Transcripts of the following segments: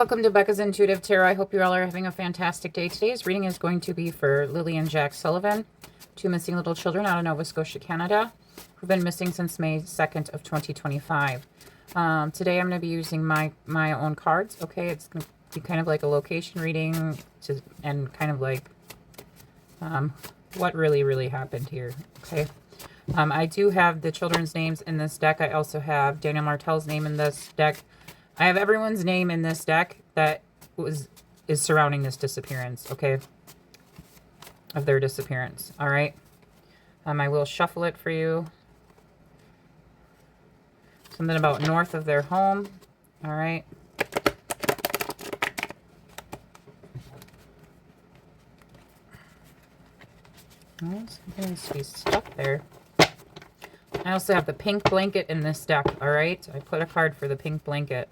Welcome to Becca's Intuitive Tarot. I hope you all are having a fantastic day. Today's reading is going to be for Lily and Jack Sullivan, two missing little children out of Nova Scotia, Canada, who've been missing since May 2nd of 2025. Today I'm going to be using my own cards. Okay, it's going to be kind of like a location reading and kind of like what really happened here. Okay. I do have the children's names in this deck. I also have Daniel Martell's name in this deck. I have everyone's name in this deck that is surrounding this disappearance, okay? Of their disappearance, all right? I will shuffle it for you. Something about north of their home, all right? Something needs to be stuck there. I also have the pink blanket in this deck, all right? I put a card for the pink blanket.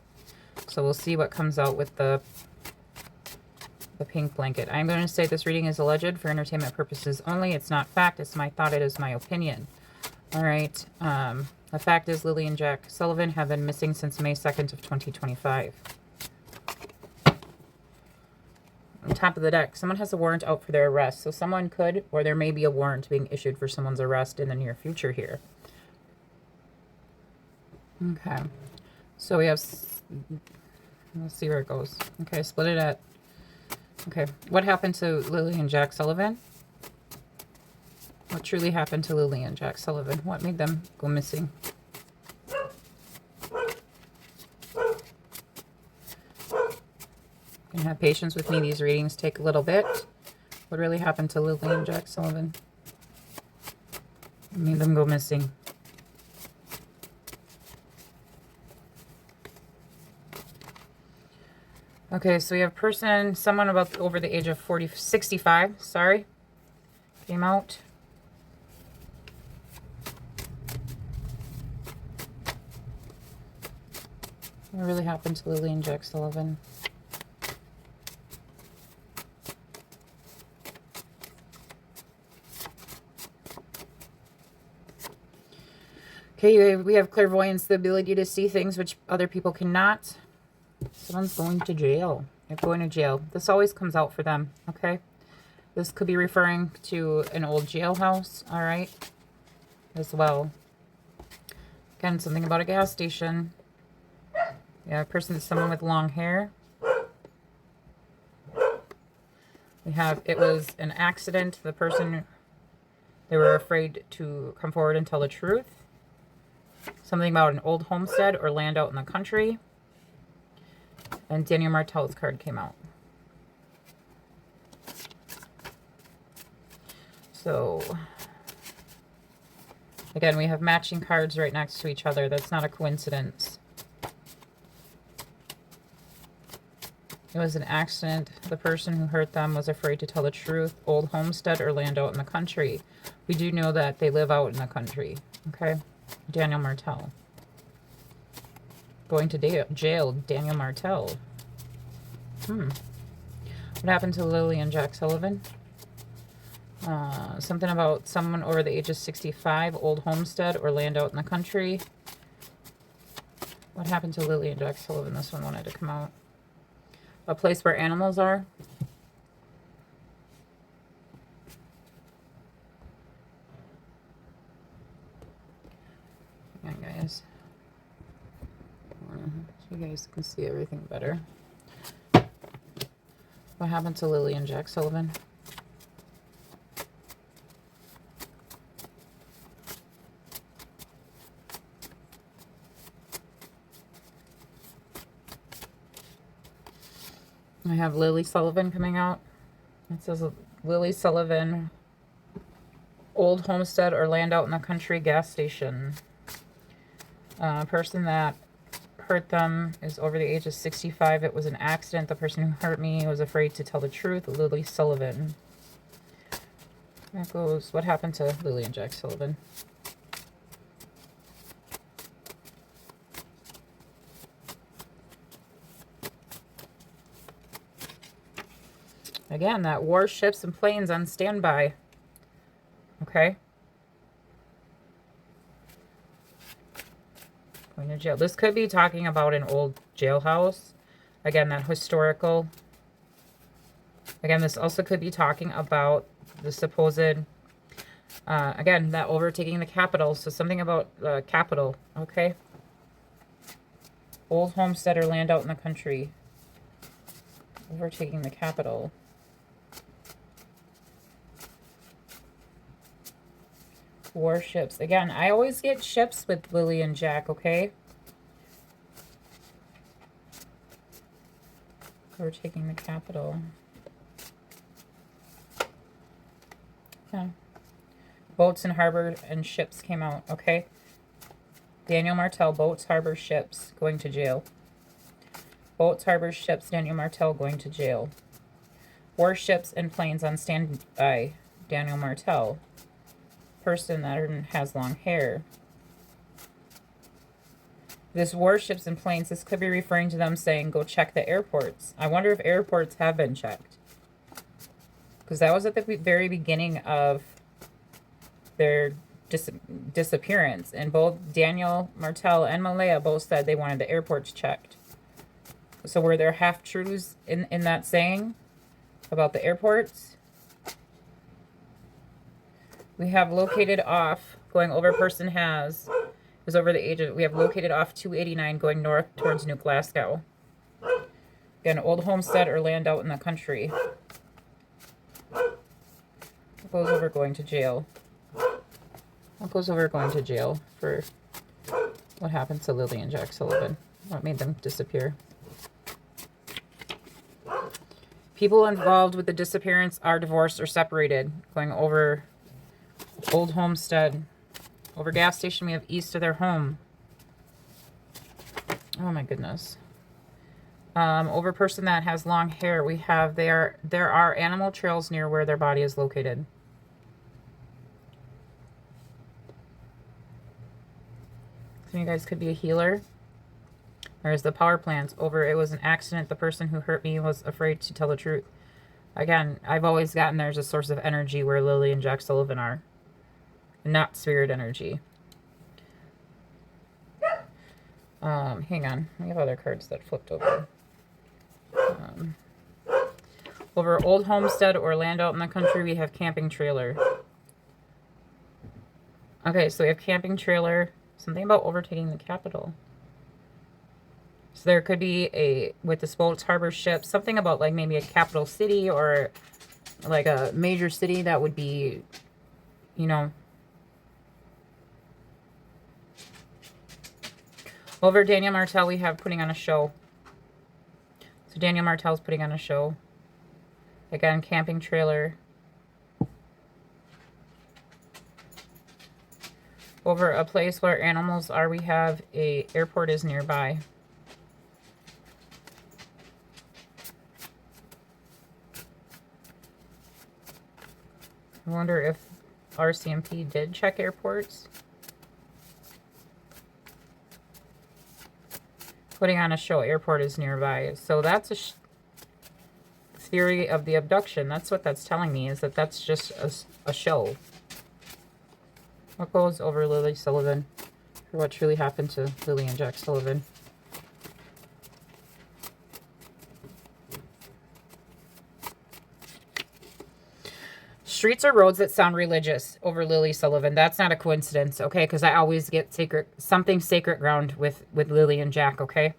So we'll see what comes out with the pink blanket. I'm going to say this reading is alleged for entertainment purposes only. It's not fact. It's my thought. It is my opinion. All right. The fact is Lily and Jack Sullivan have been missing since May 2nd of 2025. On top of the deck, someone has a warrant out for their arrest. So someone could, or there may be a warrant being issued for someone's arrest in the near future here. Okay. So we have... Let's see where it goes. Okay, split it at... Okay, what happened to Lily and Jack Sullivan? What truly happened to Lily and Jack Sullivan? What made them go missing? You can have patience with me. These readings take a little bit. What really happened to Lily and Jack Sullivan? What made them go missing? Okay, so we have someone about over the age of 65, sorry, came out. What really happened to Lily and Jack Sullivan? Okay, we have clairvoyance, the ability to see things which other people cannot. Someone's going to jail. They're going to jail. This always comes out for them, okay? This could be referring to an old jailhouse, all right, as well. Again, something about a gas station. Yeah, someone with long hair. We have, it was an accident. The person, they were afraid to come forward and tell the truth. Something about an old homestead or land out in the country. And Daniel Martell's card came out. So, again, we have matching cards right next to each other. That's not a coincidence. It was an accident. The person who hurt them was afraid to tell the truth. Old homestead or land out in the country. We do know that they live out in the country. Okay? Daniel Martell. Going to jail, Daniel Martell. What happened to Lily and Jack Sullivan? Something about someone over the age of 65, old homestead or land out in the country. What happened to Lily and Jack Sullivan? This one wanted to come out. A place where animals are. Hang on, guys. So you guys can see everything better. What happened to Lily and Jack Sullivan? I have Lily Sullivan coming out. It says Lily Sullivan, old homestead or land out in the country gas station. Person that hurt them is over the age of 65. It was an accident. The person who hurt me was afraid to tell the truth. Lily Sullivan. That goes, what happened to Lily and Jack Sullivan? Again, that warships and planes on standby. Okay. Going to jail. This could be talking about an old jailhouse. Again, that historical. Again, this also could be talking about the supposed, again, that overtaking the capital. So something about capital, okay? Old homestead or land out in the country. Overtaking the capital. Warships. Again, I always get ships with Lily and Jack, okay? Overtaking the capital. Yeah. Boats and harbor and ships came out, okay? Daniel Martell, boats, harbor, ships, going to jail. Boats, harbor, ships, Daniel Martell going to jail. Warships and planes on standby, Daniel Martell. Person that has long hair. This warships and planes, this could be referring to them saying, go check the airports. I wonder if airports have been checked. Because that was at the very beginning of their disappearance. And both Daniel Martell and MAYHELA both said they wanted the airports checked. So were there half-truths in that saying about the airports? We have located off, going over person is over the age of, we have located off 289 going north towards New Glasgow. Again, old homestead or land out in the country. What goes over going to jail? What goes over going to jail for what happened to Lilly and Jack Sullivan? What made them disappear? People involved with the disappearance are divorced or separated. Going over old homestead. Over gas station, we have east of their home. Oh my goodness. Over person that has long hair, we have there are animal trails near where their body is located. Some of you guys could be a healer. There's the power plants. Over it was an accident. The person who hurt me was afraid to tell the truth. Again, I've always gotten there's a source of energy where Lily and Jack Sullivan are. Not spirit energy. Hang on. We have other cards that flipped over. Over old homestead or land out in the country, we have camping trailer. Okay, so we have camping trailer. Something about overtaking the capital. So there could be with the boats, harbor, ships, something about like maybe a capital city or like a major city that would be, you know. Over Daniel Martell, we have putting on a show. So Daniel Martell's putting on a show. Again, camping trailer. Over a place where animals are, we have a airport is nearby. I wonder if RCMP did check airports. Putting on a show, airport is nearby. So that's a theory of the abduction. That's what that's telling me, is that that's just a show. What goes over Lily Sullivan? For what truly happened to Lily and Jack Sullivan? Streets or roads that sound religious over Lily Sullivan. That's not a coincidence, okay? Because I always get something sacred ground with Lily and Jack, okay?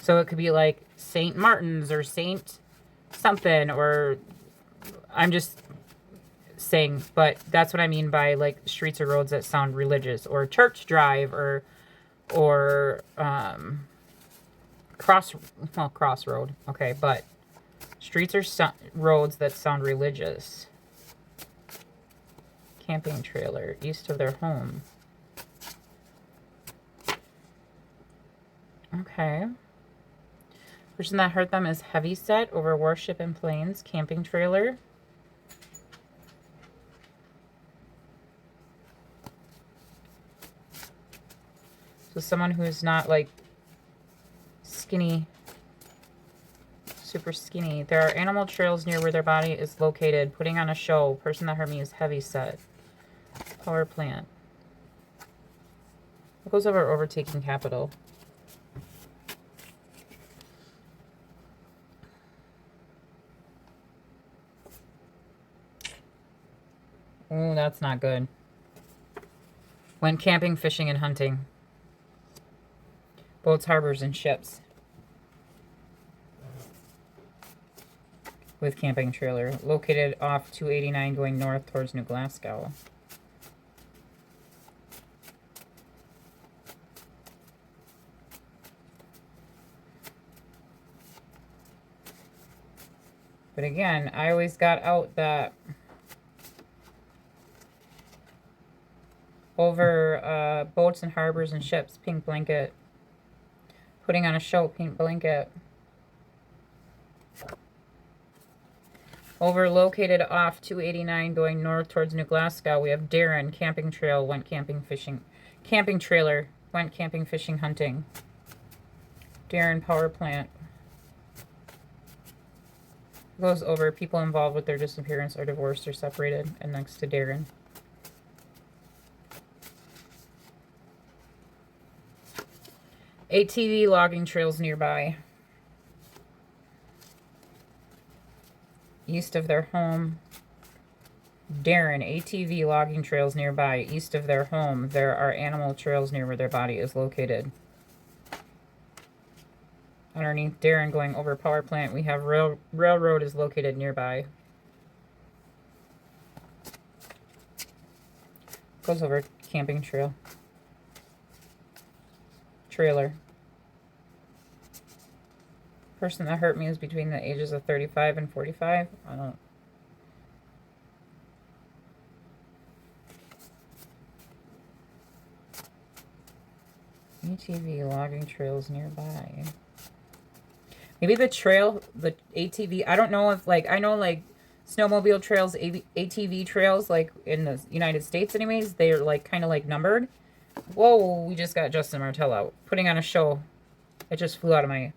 So it could be like Saint Martin's or Saint something, or I'm just saying, but that's what I mean by like streets or roads that sound religious, or church drive, or crossroad, okay? But streets or roads that sound religious. Camping trailer, east of their home. Okay. Person that hurt them is heavy set over warship and planes. Camping trailer. So someone who is not like skinny, super skinny. There are animal trails near where their body is located. Putting on a show. Person that hurt me is heavy set. Power plant. What goes over overtaking capital? Oh, that's not good. Went camping, fishing, and hunting. Boats, harbors, and ships. With camping trailer. Located off 289 going north towards New Glasgow. But again, I always got out that over boats and harbors and ships, pink blanket. Putting on a show, pink blanket. Over located off 289 going north towards New Glasgow, we have Darren, camping trail, went camping, fishing. Camping trailer, went camping, fishing, hunting. Darren, power plant. Goes over people involved with their disappearance are divorced or separated, and next to Darren. ATV logging trails nearby. East of their home. Darren, ATV logging trails nearby. East of their home, there are animal trails near where their body is located. Underneath Darren, going over power plant, we have railroad is located nearby. Goes over camping trail. Trailer. Person that hurt me is between the ages of 35 and 45. I don't. ATV logging trails nearby. Maybe the trail, the ATV, I don't know if, like, I know, like, snowmobile trails, ATV trails, like, in the United States anyways, they're, like, kind of, like, numbered. Whoa, we just got Justin Martell out. Putting on a show. It just flew out of my...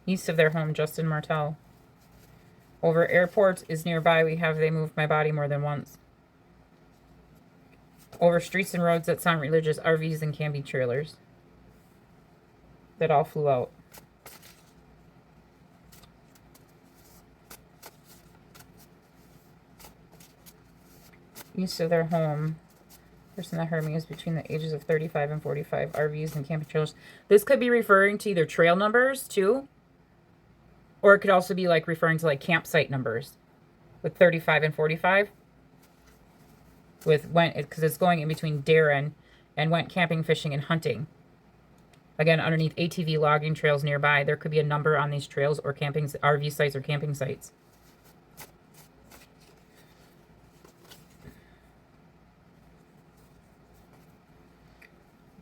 East of their home, Justin Martell. Over airport is nearby. We have they moved my body more than once. Over streets and roads that sound religious, RVs and camping trailers. That all flew out. East of their home. Person that heard me is between the ages of 35 and 45. RVs and camping trailers. This could be referring to either trail numbers, too. Or it could also be, like, referring to, like, campsite numbers. With 35 and 45. With went, because it's going in between Darren and went camping, fishing, and hunting. Again, underneath ATV logging trails nearby, there could be a number on these trails or camping RV sites or camping sites.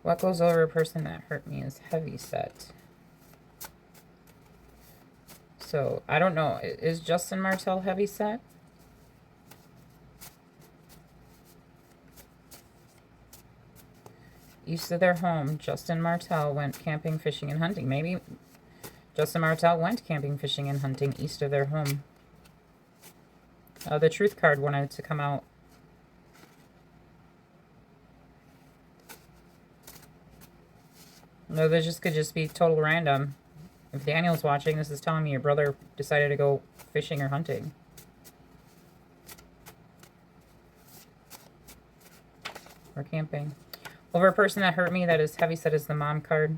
What goes over a person that hurt me is heavy set. So, I don't know. Is Justin Martell heavy set? East of their home, Justin Martell went camping, fishing, and hunting. Maybe Justin Martell went camping, fishing, and hunting east of their home. The truth card wanted to come out. No, this just could just be total random. If Daniel's watching, this is telling me your brother decided to go fishing or hunting. Or camping. Over a person that hurt me, that is heavy set, is the mom card.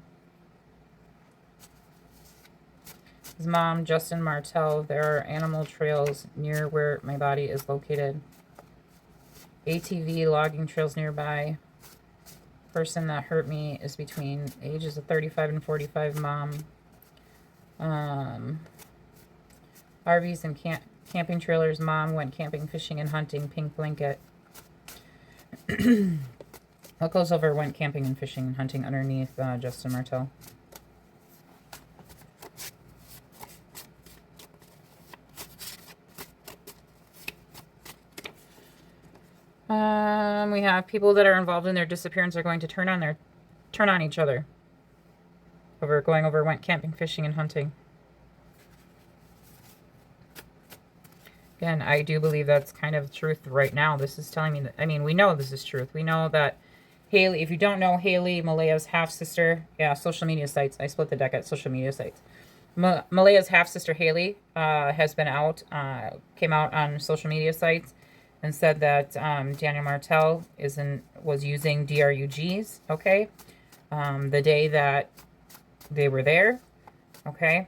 His mom, Justin Martell. There are animal trails near where my body is located. ATV logging trails nearby. Person that hurt me is between ages of 35 and 45. Mom. RVs and camping trailers. Mom went camping, fishing, and hunting. Pink blanket. What goes over went camping and fishing and hunting underneath Justin Martell? We have people that are involved in their disappearance are going to turn on each other. Going over went camping, fishing, and hunting. Again, I do believe that's kind of truth right now. This is telling me that, I mean, we know this is truth. We know that Haley, if you don't know Haley, Malaya's half-sister, yeah, social media sites. I split the deck at social media sites. Malaya's half-sister Haley has been out, came out on social media sites, and said that Daniel Martell was using DRUGs, okay, the day that they were there, okay.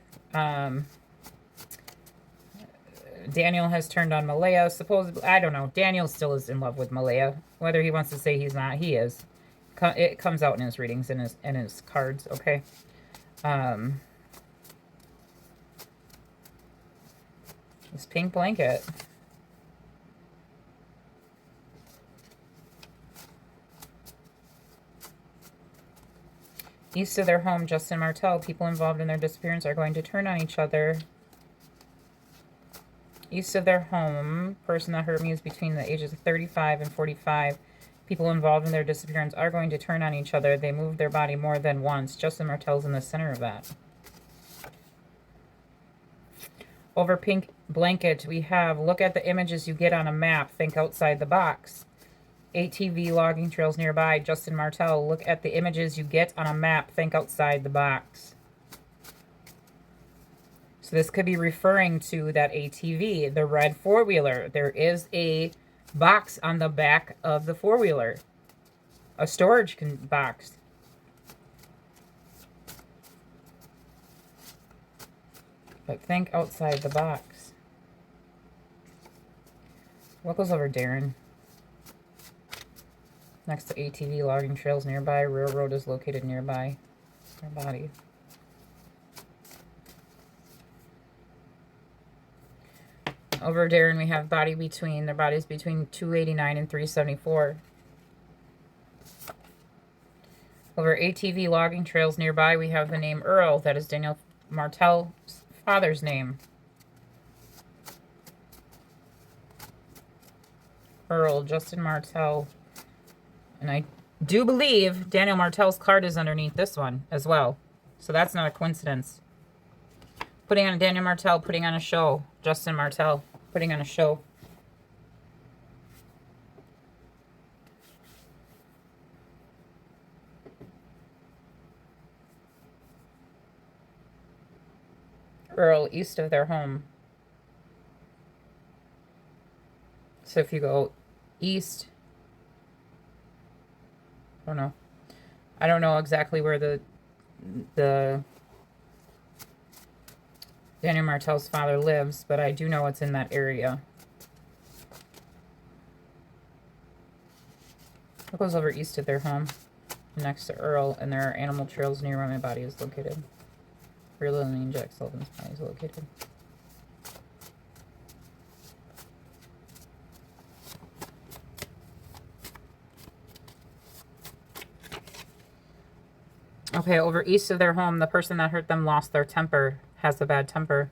Daniel has turned on Malaya, supposedly. I don't know. Daniel still is in love with Malaya. Whether he wants to say he's not, he is. It comes out in his readings, in his cards, okay. This pink blanket. East of their home, Justin Martell, people involved in their disappearance are going to turn on each other. East of their home, person that hurt me is between the ages of 35 and 45. People involved in their disappearance are going to turn on each other. They moved their body more than once. Justin Martell's in the center of that. Over pink blanket, we have, look at the images you get on a map. Think outside the box. ATV logging trails nearby. Justin Martell, look at the images you get on a map. Think outside the box. So this could be referring to that ATV, the red four-wheeler. There is a box on the back of the four-wheeler, a storage box. But think outside the box. What goes over Darren? Next to ATV logging trails nearby. Railroad is located nearby. Their body. Over Darren, we have their bodies between 289 and 374. Over ATV logging trails nearby, we have the name Earl. That is Daniel Martell's father's name. Earl, Justin Martell. And I do believe Daniel Martell's card is underneath this one as well. So that's not a coincidence. Putting on Daniel Martell, putting on a show. Justin Martell, putting on a show. Earl, east of their home. So if you go east, I don't know. I don't know exactly where the Daniel Martell's father lives, but I do know it's in that area. It goes over east of their home, next to Earl, and there are animal trails near where my body is located. Where Lilly and Jack Sullivan's body is located. Okay, over east of their home, the person that hurt them lost their temper, has a bad temper.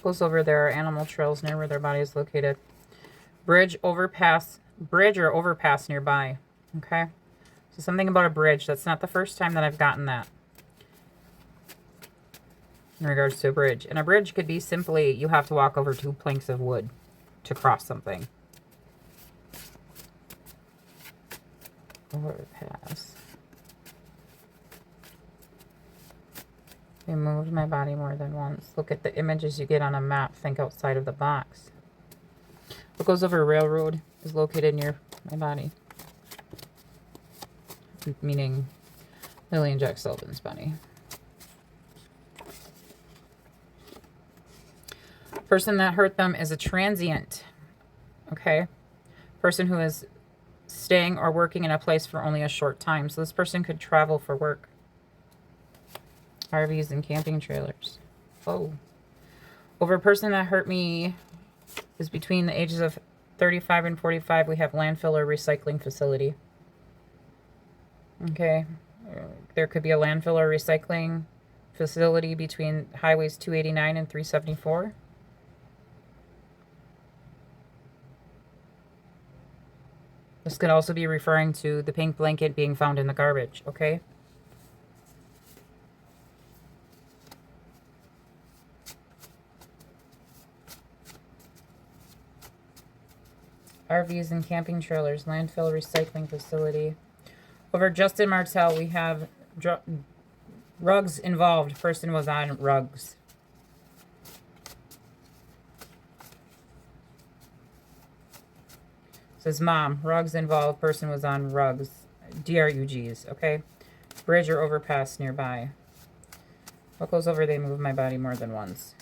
Goes over their animal trails near where their body is located. Bridge or overpass nearby. Okay, so something about a bridge. That's not the first time that I've gotten that in regards to a bridge. And a bridge could be simply you have to walk over 2 planks of wood to cross something. Overpass. They moved my body more than once. Look at the images you get on a map. Think outside of the box. What goes over railroad is located near my body. Meaning Lilly and Jack Sullivan's body. Person that hurt them is a transient. Okay? Person who is staying or working in a place for only a short time. So this person could travel for work. RVs and camping trailers. Oh. Over a person that hurt me is between the ages of 35 and 45. We have landfill or recycling facility. Okay. There could be a landfill or recycling facility between highways 289 and 374. This could also be referring to the pink blanket being found in the garbage, okay? RVs and camping trailers, landfill recycling facility. Over Justin Martell, we have rugs involved. Person was on rugs. Says mom, rugs involved, person was on rugs. DRUGs, okay? Bridge or overpass nearby. What goes over, they move my body more than once.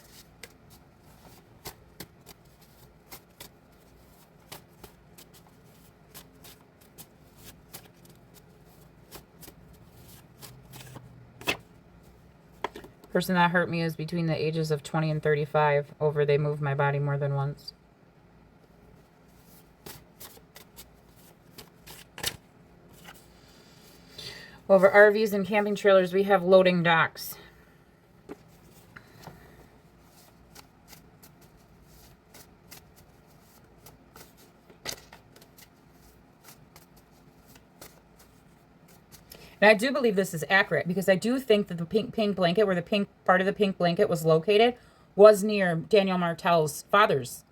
Person that hurt me is between the ages of 20 and 35. Over, they move my body more than once. Over RVs and camping trailers, we have loading docks. And I do believe this is accurate because I do think that the pink blanket, where the pink part of the pink blanket was located, was near Daniel Martell's father's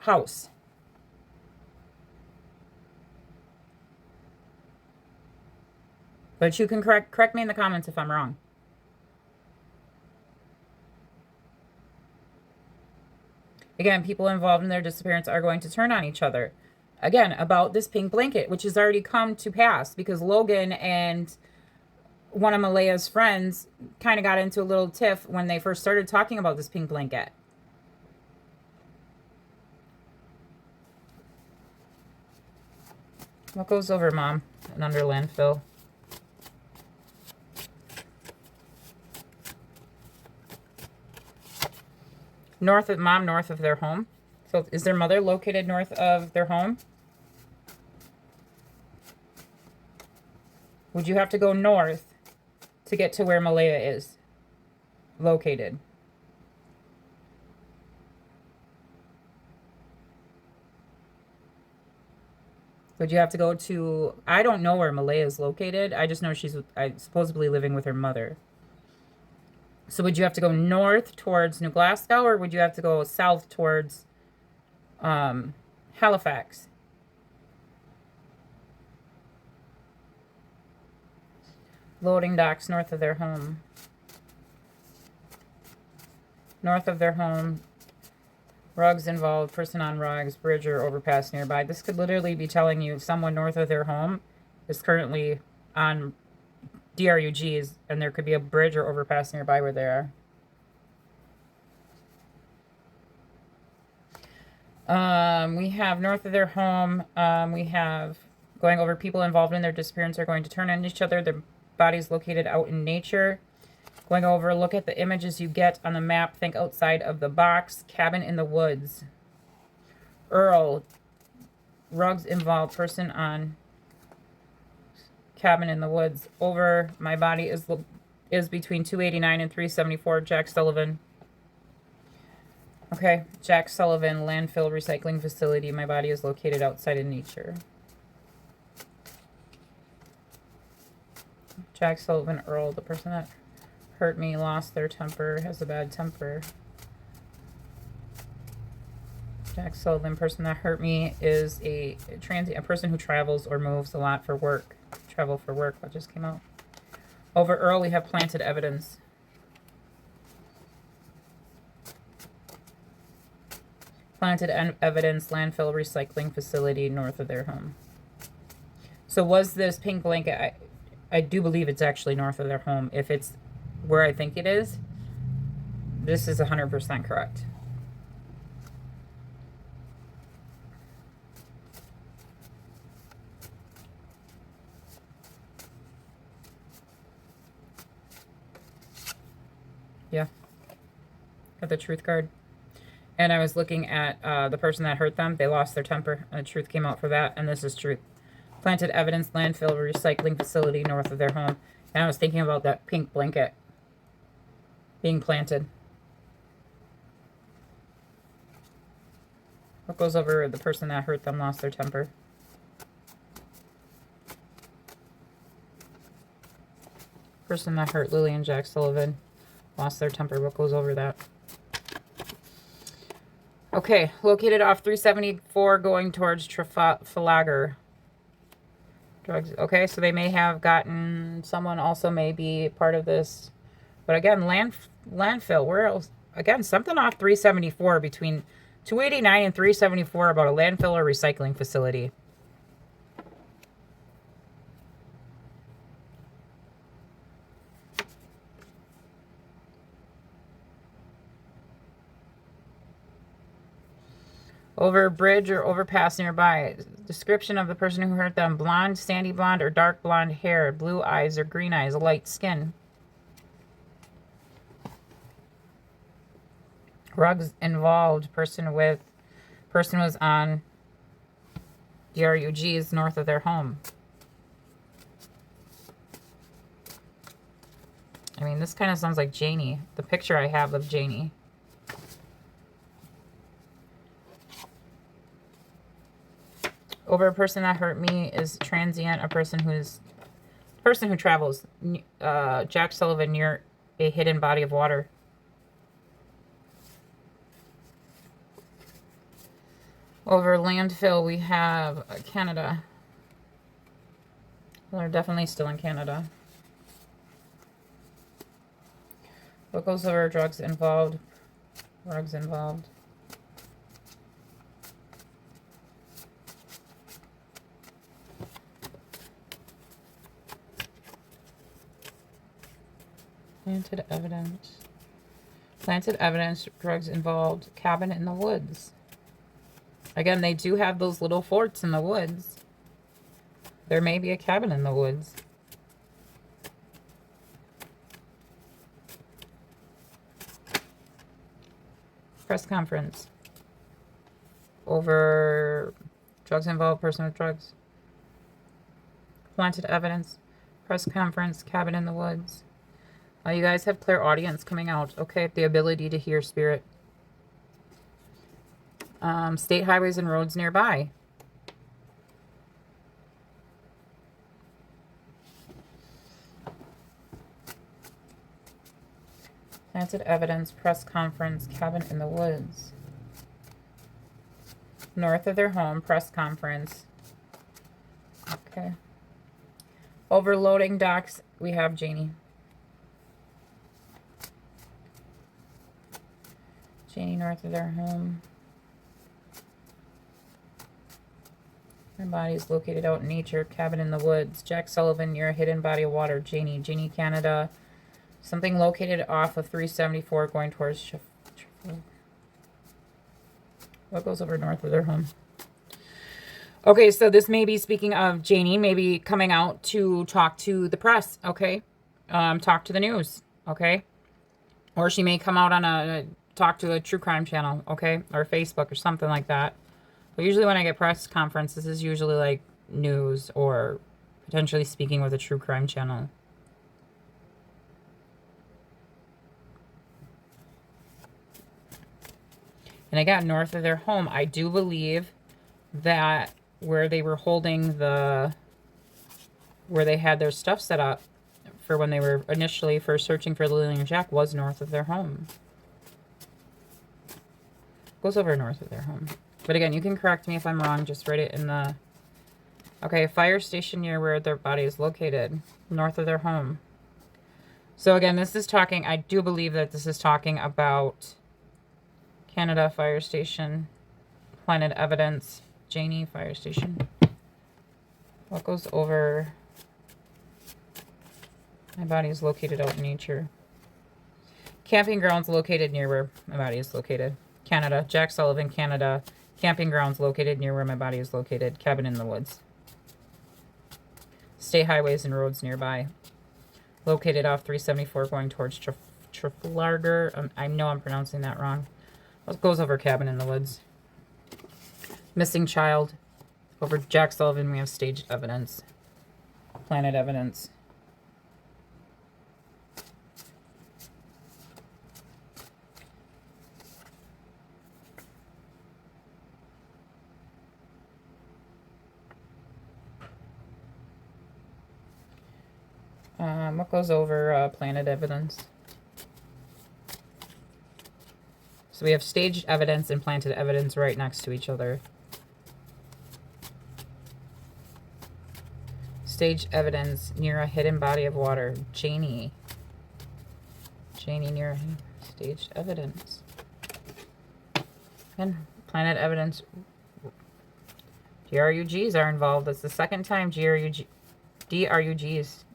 house. But you can correct me in the comments if I'm wrong. Again, people involved in their disappearance are going to turn on each other. Again, about this pink blanket, which has already come to pass because Logan and one of Malaya's friends kind of got into a little tiff when they first started talking about this pink blanket. What goes over, Mom, and under landfill? North of Mom, north of their home. So is their mother located north of their home? Would you have to go north to get to where Malaya is located? Would you have to go to, I don't know where Malaya is located. I just know she's supposedly living with her mother. So would you have to go north towards New Glasgow, or would you have to go south towards Halifax? Loading docks north of their home. North of their home. Rugs involved, person on rugs, bridge or overpass nearby. This could literally be telling you someone north of their home is currently on DRUGs, and there could be a bridge or overpass nearby where they are. We have north of their home. We have going over people involved in their disappearance are going to turn on each other. Their bodies located out in nature. Going over, look at the images you get on the map. Think outside of the box. Cabin in the woods. Earl. Rugs involved. Person on cabin in the woods. Over, my body is between 289 and 374. Jack Sullivan. Okay, Jack Sullivan, landfill recycling facility. My body is located outside in nature. Jack Sullivan, Earl, the person that hurt me, lost their temper, has a bad temper. Jack Sullivan, person that hurt me, is a person who travels or moves a lot for work. Travel for work, what just came out. Over Earl, we have planted evidence. Planted evidence, landfill recycling facility north of their home. So was this pink blanket, I do believe it's actually north of their home. If it's where I think it is, this is 100% correct. Yeah. Got the truth card. And I was looking at the person that hurt them. They lost their temper, and the truth came out for that, and this is truth. Planted evidence, landfill recycling facility north of their home. And I was thinking about that pink blanket being planted. What goes over the person that hurt them, lost their temper? Person that hurt Lilly and Jack Sullivan, lost their temper. What goes over that? Okay, located off 374 going towards Trafalgar. Drugs. Okay, so they may have gotten, someone also may be part of this. But again, landfill, where else? Again, something off 374 between 289 and 374 about a landfill or recycling facility. Over a bridge or overpass nearby. Description of the person who hurt them. Blonde, sandy blonde, or dark blonde hair. Blue eyes or green eyes. Light skin. Drugs involved. Person was on DRUGs north of their home. I mean, this kind of sounds like Janie. The picture I have of Janie. Over a person that hurt me is transient. A person who travels. Jack Sullivan near a hidden body of water. Over landfill, we have Canada. Well, they're definitely still in Canada. What goes over drugs involved? Drugs involved. Planted evidence. Planted evidence, drugs involved. Cabin in the woods. Again, they do have those little forts in the woods. There may be a cabin in the woods. Press conference. Over drugs involved, person with drugs. Planted evidence. Press conference, cabin in the woods. You guys have clairaudience coming out. Okay, the ability to hear spirit. State highways and roads nearby. Planted evidence, press conference, cabin in the woods. North of their home, press conference. Okay. Overloading docks, we have Janie. Janie north of their home. Her body is located out in nature. Cabin in the woods. Jack Sullivan near a hidden body of water. Janie. Janie, Canada. Something located off of 374 going towards... What goes over north of their home? Okay, so this may be, speaking of Janie, maybe coming out to talk to the press, okay? Talk to the news, okay? Or she may come out on talk to a true crime channel, okay? Or Facebook or something like that. But usually when I get press conference, this is usually like news or potentially speaking with a true crime channel. And again, north of their home, I do believe that where they were holding where they had their stuff set up for when they were initially first searching for Lilly and Jack was north of their home. Goes over north of their home. But again, you can correct me if I'm wrong. Just write it in the... Okay, fire station near where their body is located. North of their home. So again, this is talking... I do believe that this is talking about Canada fire station. Planted evidence. Janie fire station. What goes over... My body is located out in nature. Camping grounds located near where my body is located. Canada. Jack Sullivan, Canada. Camping grounds located near where my body is located. Cabin in the woods. State highways and roads nearby. Located off 374 going towards Trafalgar. I know I'm pronouncing that wrong. What goes over cabin in the woods? Missing child. Over Jack Sullivan, we have staged evidence. Planted evidence. What goes over planted evidence? So we have staged evidence and planted evidence right next to each other. Staged evidence near a hidden body of water. Janie. Janie near staged evidence. And planted evidence. DRUGs are involved. That's the second time DRUGs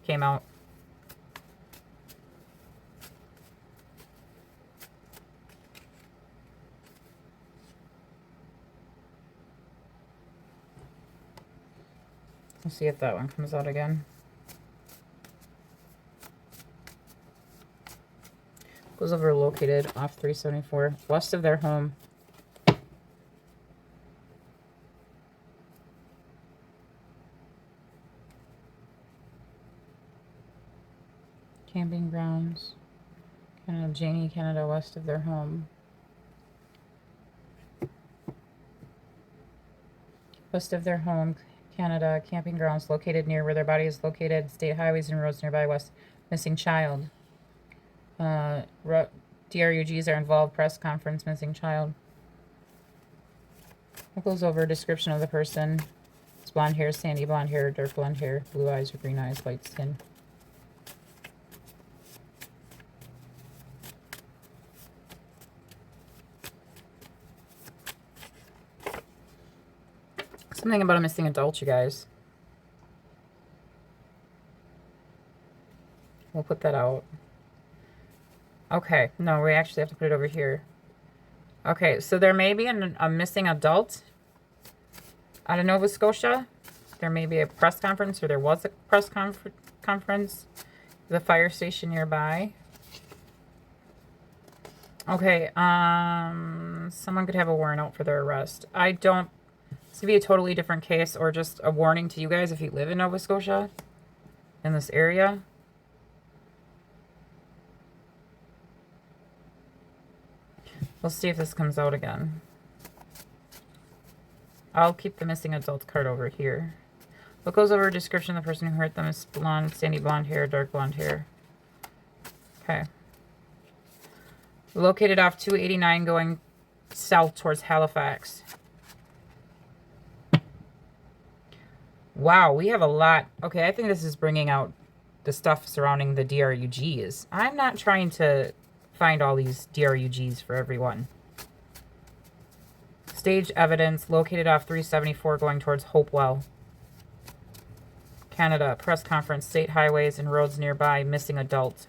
came out. We'll see if that one comes out again. Goes over located off 374, west of their home. Camping grounds. Canada, Janie, Canada, west of their home. West of their home, Canada, camping grounds located near where their body is located. State highways and roads nearby. West, missing child. DRUGs are involved. Press conference, missing child. It goes over description of the person. It's blonde hair, sandy blonde hair, dark blonde hair, blue eyes or green eyes, white skin. Something about a missing adult, you guys. We'll put that out. Okay, no, we actually have to put it over here. Okay, so there may be a missing adult out of Nova Scotia. There may be a press conference, or there was a press conference. The fire station nearby. Okay, someone could have a warrant out for their arrest. I don't... This could be a totally different case, or just a warning to you guys if you live in Nova Scotia, in this area. We'll see if this comes out again. I'll keep the missing adult card over here. What goes over a description of the person who hurt them is blonde, sandy blonde hair, dark blonde hair. Okay. Located off 289 going south towards Halifax. Wow, we have a lot. Okay, I think this is bringing out the stuff surrounding the DRUGs. I'm not trying to find all these DRUGs for everyone. Stage evidence located off 374 going towards Hopewell. Canada, press conference, state highways and roads nearby, missing adult.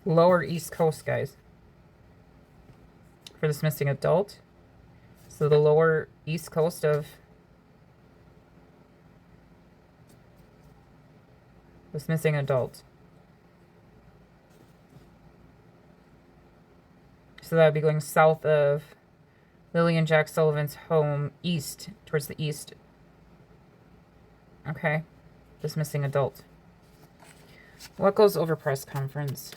Lower East Coast, guys, for this missing adult. So the lower East Coast of this missing adult. So that would be going south of Lilly and Jack Sullivan's home, east, towards the east. Okay, this missing adult. What goes over press conference?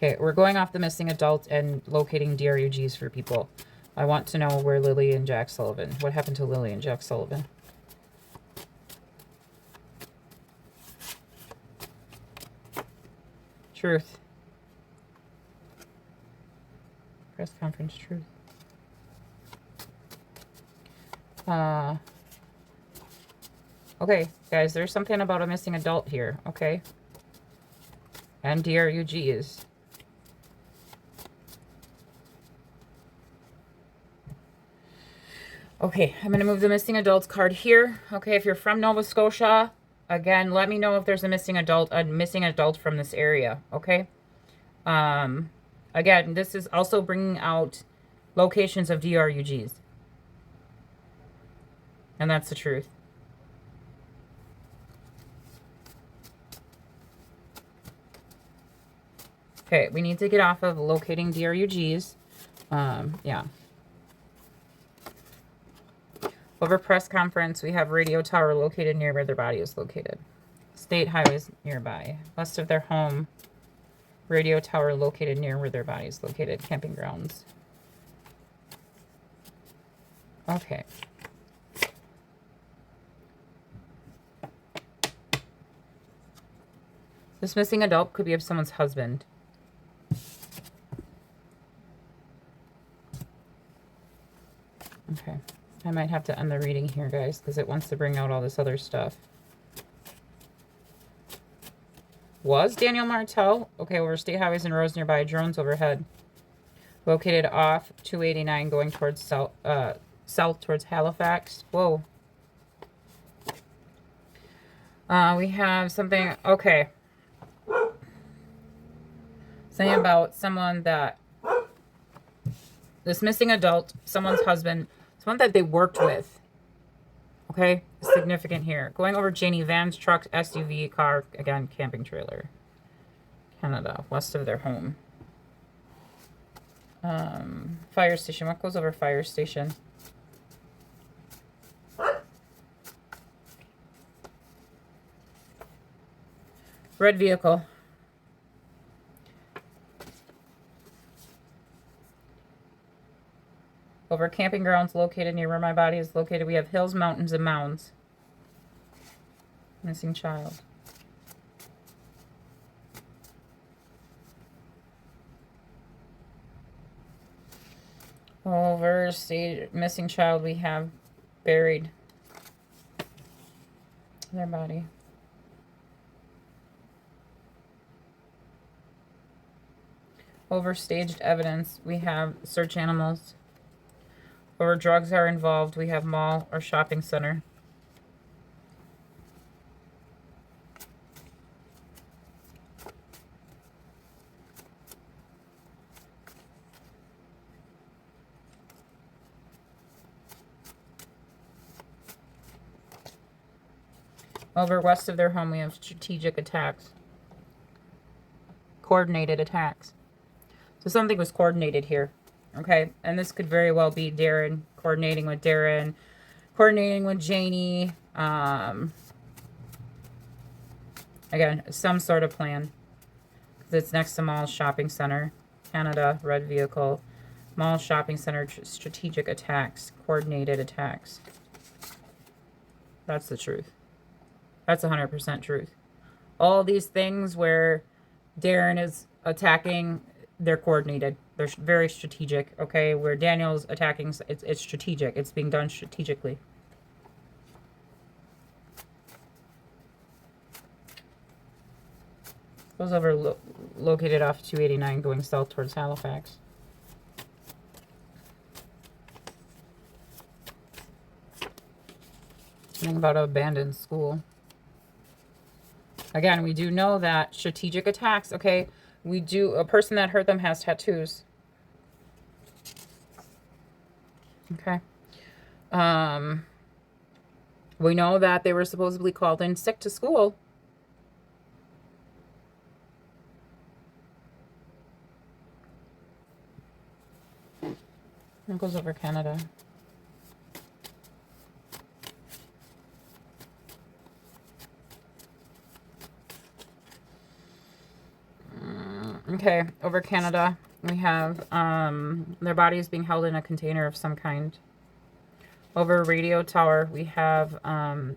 Okay, we're going off the missing adult and locating DRUGs for people. I want to know where Lilly and Jack Sullivan. What happened to Lilly and Jack Sullivan? Truth. Press conference, truth. Okay, guys, there's something about a missing adult here, okay? And DRUGs. Okay, I'm going to move the missing adults card here. Okay, if you're from Nova Scotia, again, let me know if there's a missing adult from this area, okay? Again, this is also bringing out locations of DRUGs. And that's the truth. Okay, we need to get off of locating DRUGs. Yeah. Over press conference, we have radio tower located near where their body is located. State highways nearby. West of their home, radio tower located near where their body is located. Camping grounds. Okay. This missing adult could be of someone's husband. Okay. I might have to end the reading here, guys, because it wants to bring out all this other stuff. Was Daniel Martell. Okay, over state highways and roads nearby. Drones overhead. Located off 289 going towards south towards Halifax. Whoa. We have something. Okay. Something about someone that, this missing adult, someone's husband, someone that they worked with. Okay, significant here. Going over Janie, vans, trucks, SUV, car, again, camping trailer. Canada, west of their home. Fire station. What goes over fire station? Red vehicle. Over camping grounds located near where my body is located, we have hills, mountains, and mounds. Missing child. Over stage, missing child, we have buried their body. Over staged evidence, we have search animals. Or drugs are involved, we have mall or shopping center. Over west of their home, we have strategic attacks. Coordinated attacks. So something was coordinated here. Okay, and this could very well be Darren coordinating with Darren, coordinating with Janie. Again, some sort of plan. Because it's next to mall shopping center. Canada, red vehicle. Mall shopping center, strategic attacks, coordinated attacks. That's the truth. That's 100% truth. All these things where Darren is attacking, they're coordinated. They're very strategic, okay? Where Daniel's attacking, it's strategic. It's being done strategically. Goes over located off 289 going south towards Halifax. Something about an abandoned school. Again, we do know that strategic attacks, okay? We do, a person that hurt them has tattoos. Okay. We know that they were supposedly called in sick to school. It goes over Canada. Okay, over Canada, we have their bodies being held in a container of some kind. Over radio tower, we have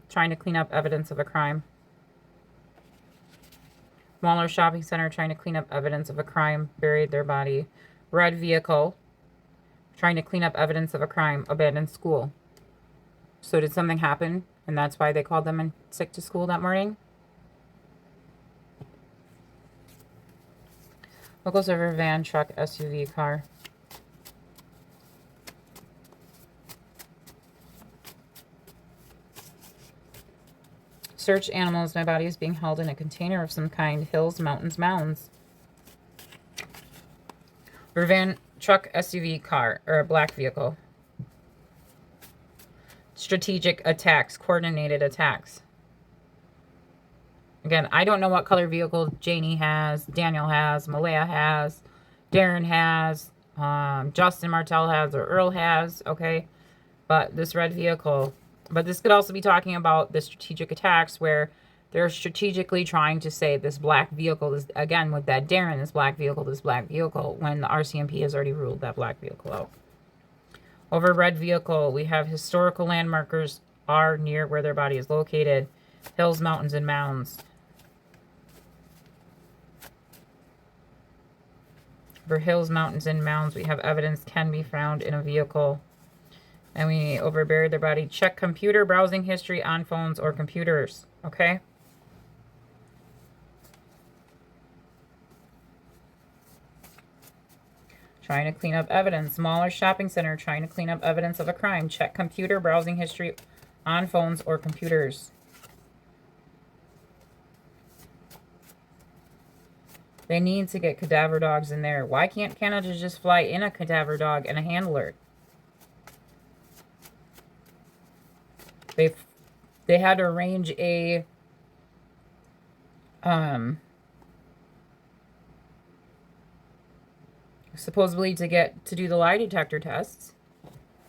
trying to clean up evidence of a crime. Mall or shopping center trying to clean up evidence of a crime, buried their body. Red vehicle, trying to clean up evidence of a crime, abandoned school. So did something happen, and that's why they called them in sick to school that morning? What goes over van, truck, SUV, car? Search animals. My body is being held in a container of some kind. Hills, mountains, mounds. Or van, truck, SUV, car, or a black vehicle. Strategic attacks, coordinated attacks. Again, I don't know what color vehicle Janie has, Daniel has, Malaya has, Darren has, Justin Martell has, or Earl has, okay? But this red vehicle, but this could also be talking about the strategic attacks where they're strategically trying to say this black vehicle is, again, with that Darren, this black vehicle, when the RCMP has already ruled that black vehicle out. Over red vehicle, we have historical landmarkers are near where their body is located. Hills, mountains, and mounds. For hills, mountains, and mounds, we have evidence can be found in a vehicle. And we overburied their body. Check computer browsing history on phones or computers. Okay? Trying to clean up evidence. Mall or shopping center trying to clean up evidence of a crime. Check computer browsing history on phones or computers. They need to get cadaver dogs in there. Why can't Canada just fly in a cadaver dog and a handler? They had to arrange a supposedly to do the lie detector tests.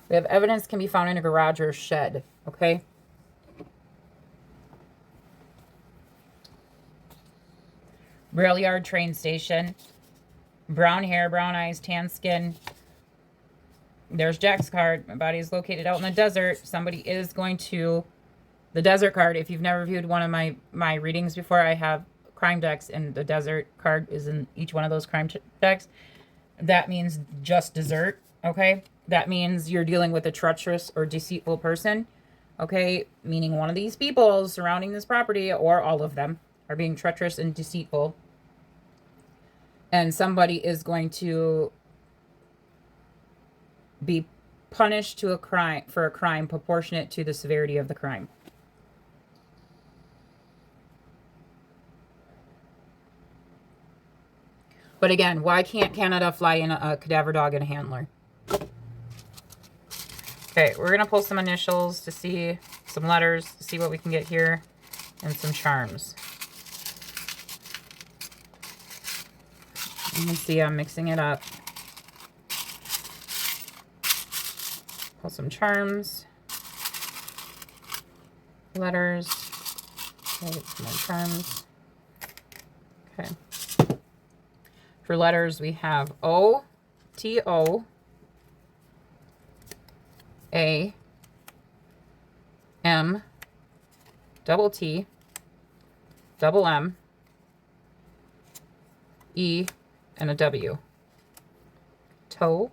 They have evidence can be found in a garage or a shed. Okay. Rail yard, train station. Brown hair, brown eyes, tan skin. There's Jack's card. My body is located out in the desert. Somebody is going to... The desert card, if you've never viewed one of my readings before, I have crime decks, and the desert card is in each one of those crime decks. That means just desert, okay? That means you're dealing with a treacherous or deceitful person, okay? Meaning one of these people surrounding this property, or all of them, are being treacherous and deceitful. And somebody is going to be punished for a crime proportionate to the severity of the crime. But again, why can't Canada fly in a cadaver dog and a handler? Okay, we're going to pull some initials to see, some letters to see what we can get here, and some charms. You can see I'm mixing it up. Pull some charms. Letters. Okay, some more charms. Okay. For letters, we have O, T, O, A, M, double T, double M, E, and a W. Toe.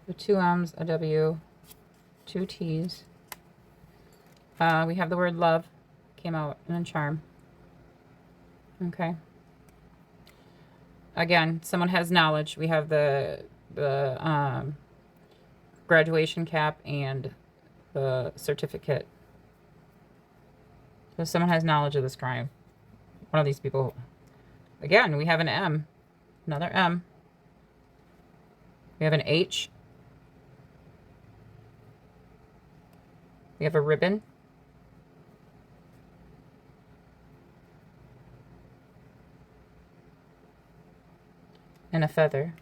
The 2 M's, a W. 2 T's. We have the word love. Came out in a charm. Okay. Again, someone has knowledge. We have the graduation cap and the certificate. So someone has knowledge of this crime. One of these people. Again, we have an M. Another M. We have an H. We have a ribbon. And a feather.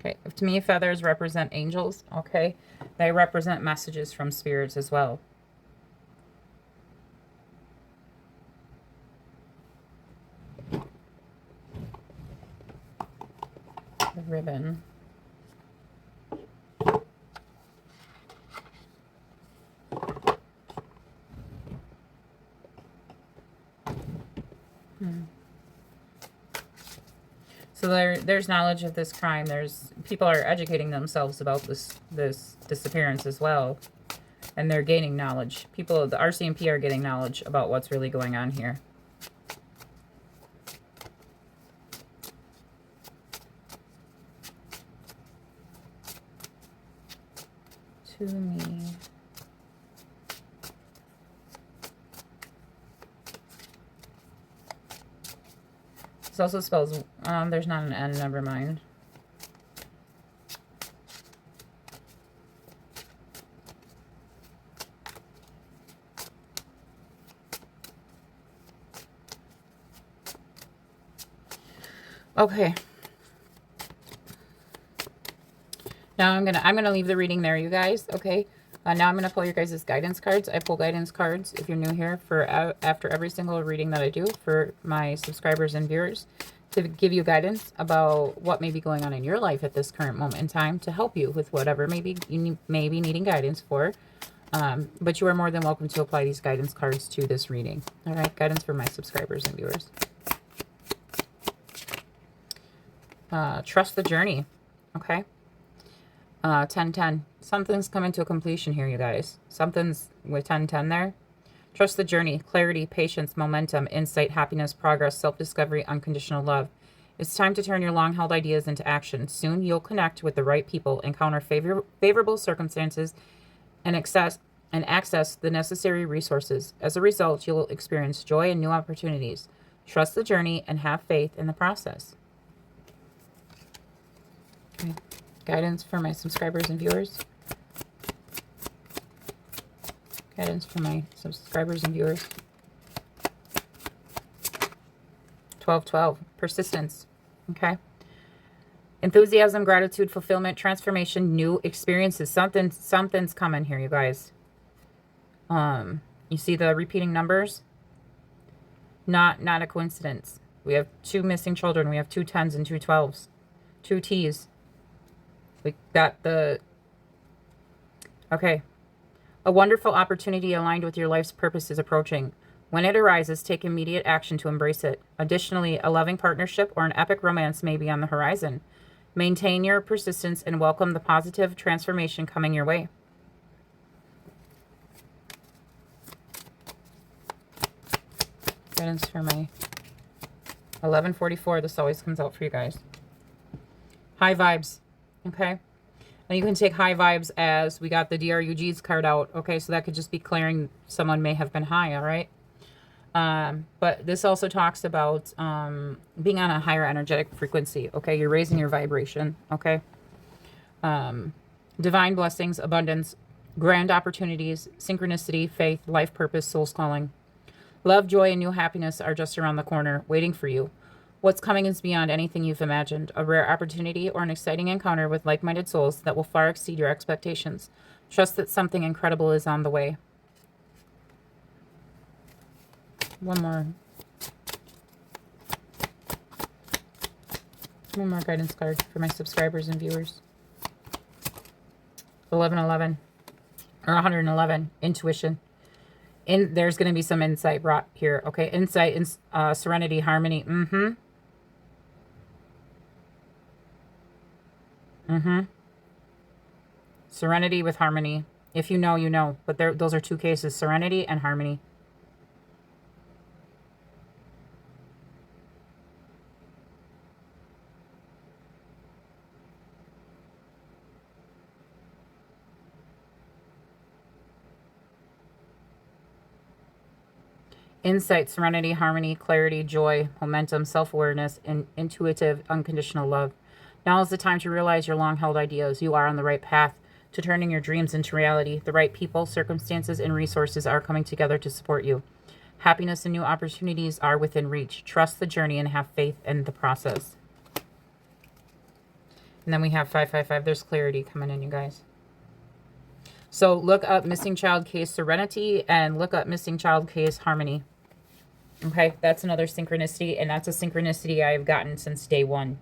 Okay, to me, feathers represent angels, okay? They represent messages from spirits as well. The ribbon. So there's knowledge of this crime. People are educating themselves about this disappearance as well, and they're gaining knowledge. The RCMP are getting knowledge about what's really going on here. To me. This also spells, there's not an N, never mind. Okay. Now I'm gonna leave the reading there, you guys. Okay. Now I'm gonna pull your guys' guidance cards. I pull guidance cards if you're new here for after every single reading that I do for my subscribers and viewers to give you guidance about what may be going on in your life at this current moment in time to help you with whatever maybe you may be needing guidance for. But you are more than welcome to apply these guidance cards to this reading. All right, guidance for my subscribers and viewers. Trust the journey. Okay. 10-10. Something's coming to a completion here, you guys. Something's with 10-10 there. Trust the journey. Clarity, patience, momentum, insight, happiness, progress, self-discovery, unconditional love. It's time to turn your long-held ideas into action. Soon you'll connect with the right people, encounter favorable circumstances, and access the necessary resources. As a result, you'll experience joy and new opportunities. Trust the journey and have faith in the process. Okay. Guidance for my subscribers and viewers. Guidance for my subscribers and viewers. 1212. Persistence. Okay. Enthusiasm, gratitude, fulfillment, transformation, new experiences. Something's coming here, you guys. You see the repeating numbers? Not a coincidence. We have 2 missing children. We have 2 10s and 2 12s. 2 T's. We got the... Okay. A wonderful opportunity aligned with your life's purpose is approaching. When it arises, take immediate action to embrace it. Additionally, a loving partnership or an epic romance may be on the horizon. Maintain your persistence and welcome the positive transformation coming your way. Guidance for my 1144. This always comes out for you guys. High vibes. Okay. And you can take high vibes as we got the DRUG's card out. Okay. So that could just be clearing someone may have been high. All right. But this also talks about being on a higher energetic frequency. Okay. You're raising your vibration. Okay. Divine blessings, abundance, grand opportunities, synchronicity, faith, life purpose, soul's calling. Love, joy, and new happiness are just around the corner, waiting for you. What's coming is beyond anything you've imagined. A rare opportunity or an exciting encounter with like-minded souls that will far exceed your expectations. Trust that something incredible is on the way. One more guidance card for my subscribers and viewers. 1111 or 111. Intuition. There's going to be some insight brought here. Okay. Insight, serenity, harmony. Serenity with harmony. If you know, you know. But those are 2 cases. Serenity and harmony. Insight, serenity, harmony, clarity, joy, momentum, self-awareness, and intuitive, unconditional love. Now is the time to realize your long-held ideas. You are on the right path to turning your dreams into reality. The right people, circumstances, and resources are coming together to support you. Happiness and new opportunities are within reach. Trust the journey and have faith in the process. And then we have 555. There's clarity coming in, you guys. So look up missing child case serenity and look up missing child case harmony. Okay, that's another synchronicity, and that's a synchronicity I've gotten since day 1.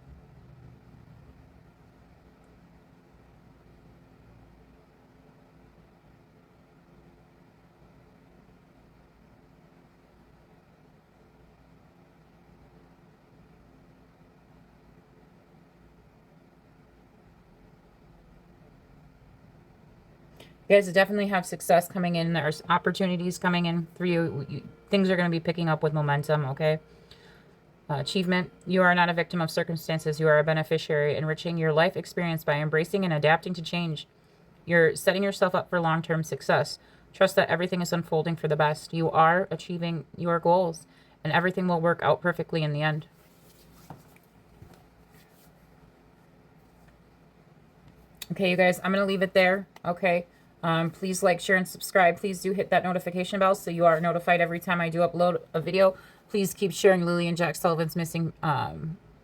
You guys definitely have success coming in. There's opportunities coming in for you. Things are going to be picking up with momentum, okay? Achievement. You are not a victim of circumstances. You are a beneficiary, enriching your life experience by embracing and adapting to change. You're setting yourself up for long-term success. Trust that everything is unfolding for the best. You are achieving your goals, and everything will work out perfectly in the end. Okay, you guys, I'm going to leave it there, okay? Please like, share, and subscribe. Please do hit that notification bell so you are notified every time I do upload a video. Please keep sharing Lilly and Jack Sullivan's missing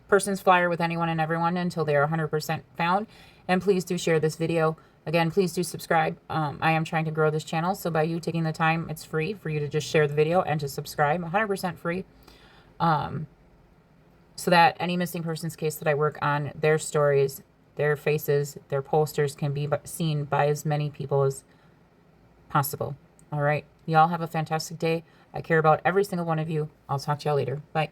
persons flyer with anyone and everyone until they are 100% found. And please do share this video. Again, please do subscribe. I am trying to grow this channel, so by you taking the time, it's free for you to just share the video and to subscribe. 100% free. So that any missing persons case that I work on, their stories, their faces, their posters can be seen by as many people as possible. All right. Y'all have a fantastic day. I care about every single one of you. I'll talk to y'all later. Bye.